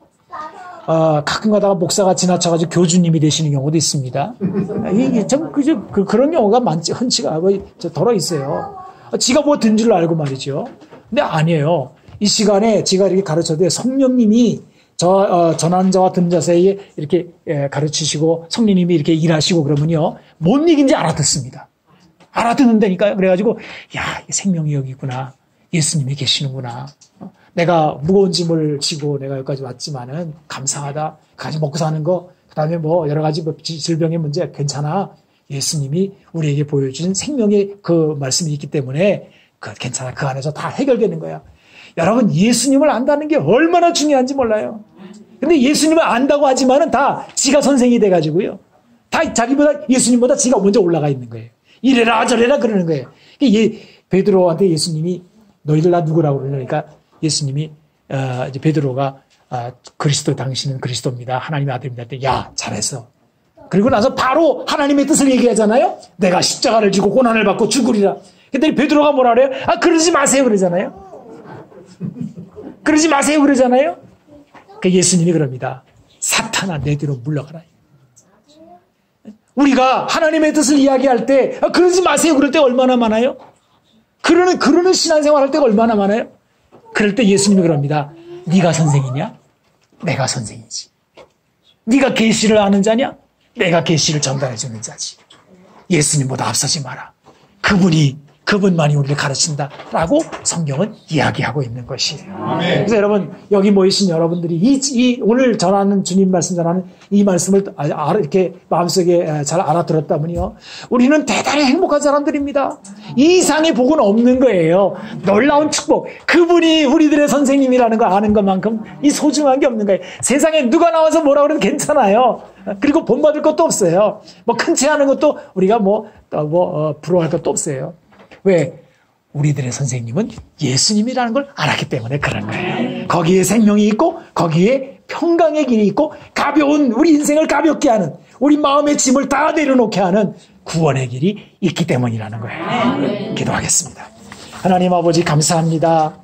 가끔 가다가 목사가 지나쳐가지고 교주님이 되시는 경우도 있습니다. 이게 참 그런 경우가 흔치가 덜어 있어요. 지가 뭐 된 줄 알고 말이죠. 근데 아니에요. 이 시간에 제가 이렇게 가르쳐도 성령님이 전하는 자와 듣는 자 사이에 이렇게 가르치시고 성령님이 이렇게 일하시고 그러면요. 뭔 얘기인지 알아듣습니다. 알아듣는다니까요. 그래가지고 야, 생명이 여기 있구나. 예수님이 계시는구나. 내가 무거운 짐을 지고 내가 여기까지 왔지만은 감사하다. 가지 먹고 사는 거, 그 다음에 뭐 여러 가지 질병의 문제 괜찮아. 예수님이 우리에게 보여준 생명의 그 말씀이 있기 때문에 괜찮아. 그 안에서 다 해결되는 거야. 여러분 예수님을 안다는 게 얼마나 중요한지 몰라요. 근데 예수님을 안다고 하지만은 다 지가 선생이 돼가지고요. 다 자기보다 예수님보다 지가 먼저 올라가 있는 거예요. 이래라 저래라 그러는 거예요. 베드로한테 예수님이 너희들 나 누구라고 그러니까 예수님이 이제 베드로가 그리스도 당신은 그리스도입니다. 하나님의 아들입니다. 때 야 잘했어. 그리고 나서 바로 하나님의 뜻을 얘기하잖아요. 내가 십자가를 지고 고난을 받고 죽으리라. 근데 베드로가 뭐라 그래요? 그러지 마세요 그러잖아요. 그러지 마세요 그러잖아요. 예수님이 그럽니다. 사탄아 내 뒤로 물러가라. 우리가 하나님의 뜻을 이야기할 때 그러지 마세요 그럴 때 얼마나 많아요? 그러는 신앙생활 할 때가 얼마나 많아요? 그럴 때 예수님이 그럽니다. 네가 선생이냐? 내가 선생이지. 네가 계시를 아는 자냐? 내가 계시를 전달해 주는 자지. 예수님보다 앞서지 마라. 그분이 그분만이 우리를 가르친다라고 성경은 이야기하고 있는 것이에요.
아멘.
그래서 여러분, 여기 모이신 여러분들이 오늘 전하는 주님 말씀 전하는 이 말씀을 이렇게 마음속에 잘 알아들었다면요, 우리는 대단히 행복한 사람들입니다. 이 이상의 복은 없는 거예요. 놀라운 축복. 그분이 우리들의 선생님이라는 거 아는 것만큼 이 소중한 게 없는 거예요. 세상에 누가 나와서 뭐라 그래도 괜찮아요. 그리고 본받을 것도 없어요. 뭐 큰 채 하는 것도 우리가 부러워할 것도 없어요. 왜? 우리들의 선생님은 예수님이라는 걸 알았기 때문에 그런 거예요. 거기에 생명이 있고 거기에 평강의 길이 있고 가벼운 우리 인생을 가볍게 하는, 우리 마음의 짐을 다 내려놓게 하는 구원의 길이 있기 때문이라는 거예요. 기도하겠습니다. 하나님 아버지, 감사합니다.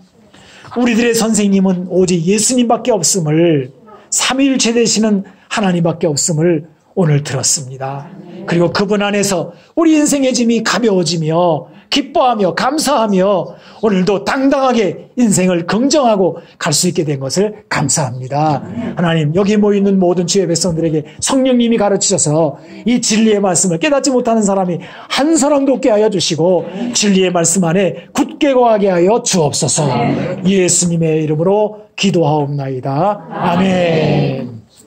우리들의 선생님은 오직 예수님밖에 없음을, 삼위일체 되시는 하나님밖에 없음을 오늘 들었습니다. 그리고 그분 안에서 우리 인생의 짐이 가벼워지며 기뻐하며 감사하며 오늘도 당당하게 인생을 긍정하고 갈 수 있게 된 것을 감사합니다. 하나님, 여기 모이는 모든 주의 백성들에게 성령님이 가르치셔서 이 진리의 말씀을 깨닫지 못하는 사람이 한 사람도 없게 하여 주시고 진리의 말씀 안에 굳게 거하게 하여 주옵소서. 예수님의 이름으로 기도하옵나이다. 아멘.